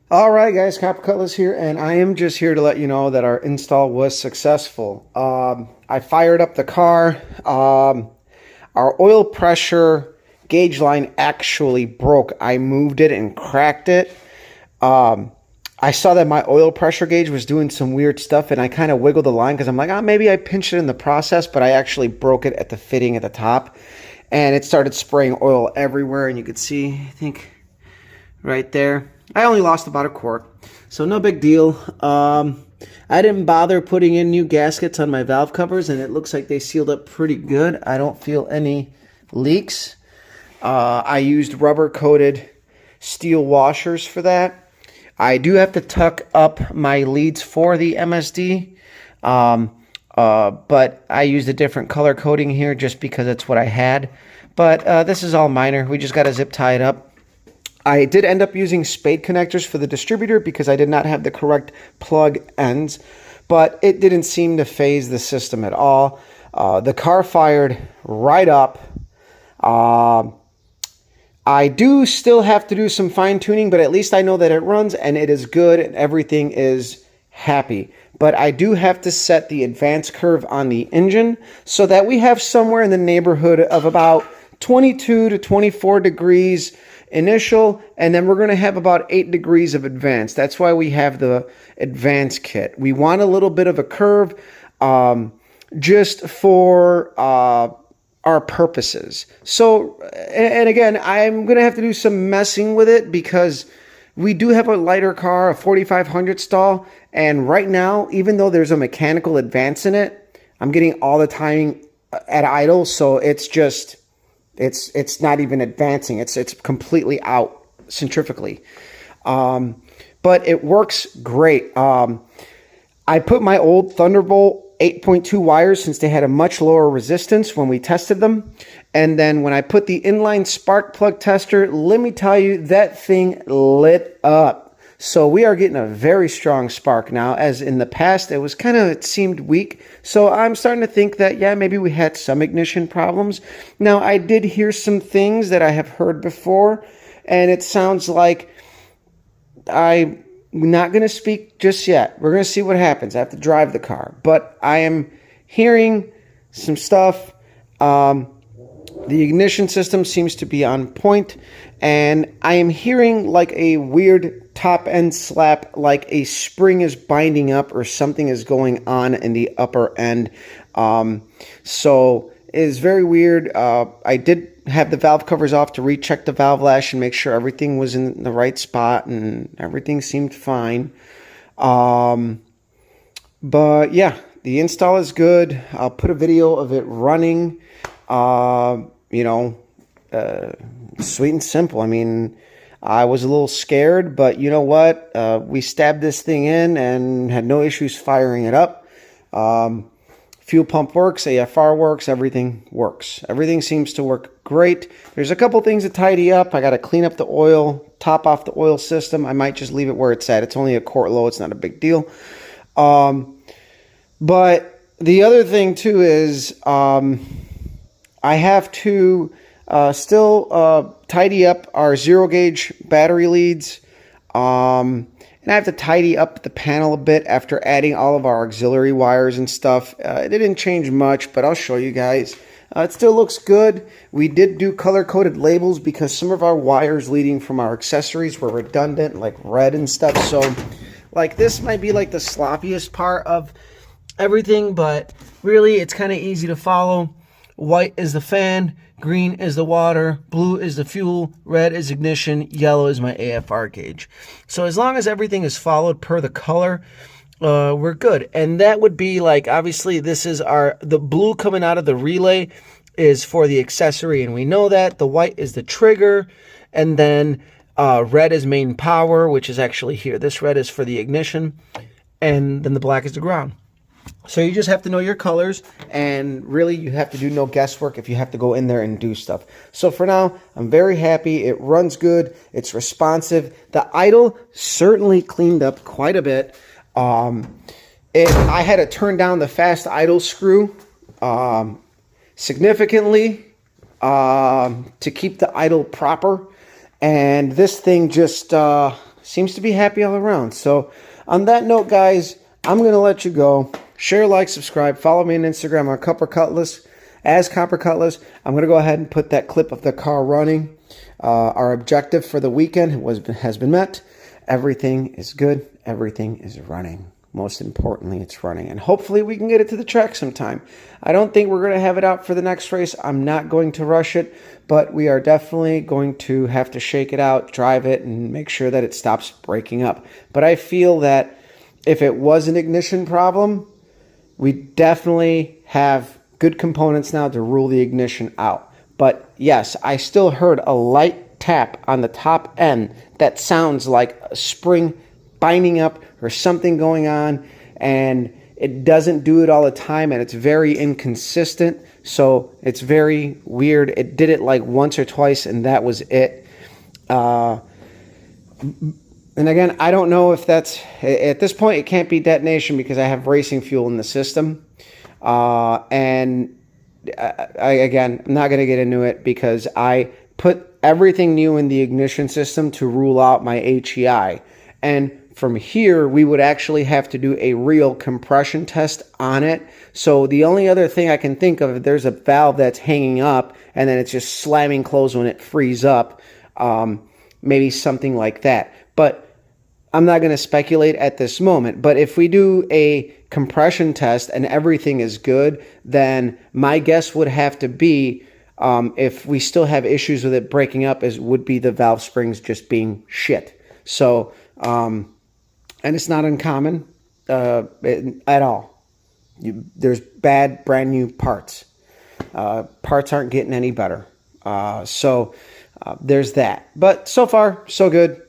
All right, guys, Copper Cutlass here, and I am just here to let you know that our install was successful. I fired up the car. Our oil pressure gauge line actually broke. I moved it and cracked it. I saw that my oil pressure gauge was doing some weird stuff, and I kind of wiggled the line because I'm like, maybe I pinched it in the process, but I actually broke it at the fitting at the top, and it started spraying oil everywhere, and you could see, I think, right there. I only lost about a quart, so no big deal. I didn't bother putting in new gaskets on my valve covers, and it looks like they sealed up pretty good. I don't feel any leaks. I used rubber-coated steel washers for that. I do have to tuck up my leads for the MSD, but I used a different color coating here just because it's what I had. But this is all minor. We just got to zip tie it up. I did end up using spade connectors for the distributor because I did not have the correct plug ends, but it didn't seem to phase the system at all. The car fired right up. I do still have to do some fine tuning, but at least I know that it runs and it is good and everything is happy. But I do have to set the advance curve on the engine so that we have somewhere in the neighborhood of about 22 to 24 degrees initial, and then we're going to have about 8 degrees of advance. That's why we have the advance kit. We want a little bit of a curve just for our purposes. So, and again, I'm going to have to do some messing with it because we do have a lighter car, a 4500 stall, and right now, even though there's a mechanical advance in it, I'm getting all the timing at idle, so it's just... It's not even advancing. It's completely out centrifugally. But it works great. I put my old Thunderbolt 8.2 wires since they had a much lower resistance when we tested them. And then when I put the inline spark plug tester, let me tell you, that thing lit up. So we are getting a very strong spark now, as in the past it seemed weak. So I'm starting to think that, yeah, maybe we had some ignition problems. Now, I did hear some things that I have heard before, and it sounds like I'm not going to speak just yet. We're going to see what happens. I have to drive the car. But I am hearing some stuff. The ignition system seems to be on point, and I am hearing like a weird top end slap, like a spring is binding up or something is going on in the upper end. So it is very weird. I did have the valve covers off to recheck the valve lash and make sure everything was in the right spot, and everything seemed fine. But yeah, the install is good. I'll put a video of it running. Sweet and simple. I mean, I was a little scared, but you know what? We stabbed this thing in and had no issues firing it up. Fuel pump works, AFR works, everything works. Everything seems to work great. There's a couple things to tidy up. I got to clean up the oil, top off the oil system. I might just leave it where it's at. It's only a quart low. It's not a big deal. But the other thing too is I have to still tidy up our zero gauge battery leads. And I have to tidy up the panel a bit after adding all of our auxiliary wires and stuff. It didn't change much, but I'll show you guys. It still looks good. We did do color-coded labels because some of our wires leading from our accessories were redundant, like red and stuff. So, like, this might be like the sloppiest part of everything, but really it's kind of easy to follow. White is the fan, green is the water, blue is the fuel, red is ignition, yellow is my AFR gauge. So as long as everything is followed per the color, we're good. And that would be like, obviously this is the blue coming out of the relay is for the accessory, and we know that. The white is the trigger, and then red is main power, which is actually here. This red is for the ignition, and then the black is the ground. So you just have to know your colors, and really you have to do no guesswork if you have to go in there and do stuff. So for now, I'm very happy. It runs good. It's responsive. The idle certainly cleaned up quite a bit. I had to turn down the fast idle screw significantly to keep the idle proper. And this thing just seems to be happy all around. So on that note, guys, I'm going to let you go. Share, like, subscribe. Follow me on Instagram on Copper Cutlass, as Copper Cutlass. I'm going to go ahead and put that clip of the car running. Our objective for the weekend has been met. Everything is good. Everything is running. Most importantly, it's running. And hopefully we can get it to the track sometime. I don't think we're going to have it out for the next race. I'm not going to rush it, but we are definitely going to have to shake it out, drive it, and make sure that it stops breaking up. But I feel that if it was an ignition problem, we definitely have good components now to rule the ignition out. But yes, I still heard a light tap on the top end that sounds like a spring binding up or something going on, and it doesn't do it all the time, and it's very inconsistent, so it's very weird. It did it like once or twice, and that was it. And again, I don't know if that's, at this point, it can't be detonation because I have racing fuel in the system. And again, I'm not going to get into it because I put everything new in the ignition system to rule out my HEI. And from here, we would actually have to do a real compression test on it. So the only other thing I can think of, there's a valve that's hanging up and then it's just slamming closed when it frees up. Maybe something like that. But I'm not going to speculate at this moment. But if we do a compression test and everything is good, then my guess would have to be, if we still have issues with it breaking up, would be the valve springs just being shit. So, and it's not uncommon at all. There's bad, brand new parts. Parts aren't getting any better. So there's that. But so far, so good.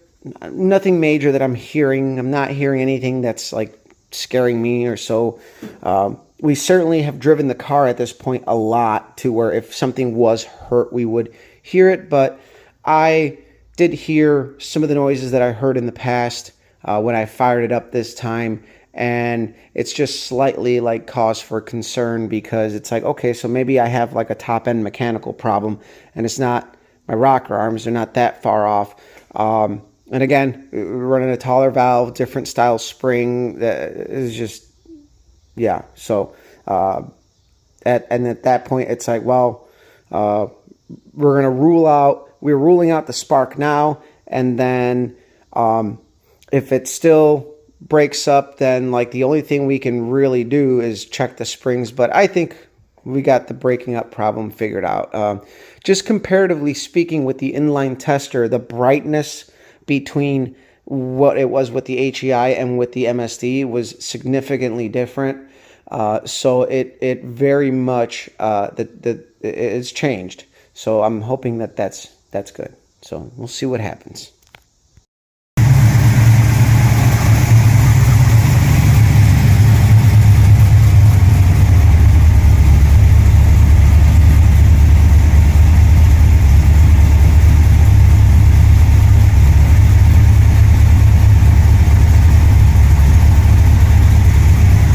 Nothing major that I'm hearing. I'm not hearing anything that's like scaring me or so. We certainly have driven the car at this point a lot to where if something was hurt, we would hear it. But I did hear some of the noises that I heard in the past when I fired it up this time. And it's just slightly like cause for concern because it's like, okay, so maybe I have like a top end mechanical problem and it's not my rocker arms. They're not that far off. And again, we're running a taller valve, different style spring. That is just, yeah. So, at that point, it's like, well, we're ruling out the spark now. And then, if it still breaks up, then like the only thing we can really do is check the springs. But I think we got the breaking up problem figured out. Just comparatively speaking with the inline tester, the brightness between what it was with the HEI and with the MSD was significantly different. So it very much it's changed. So I'm hoping that that's good. So we'll see what happens.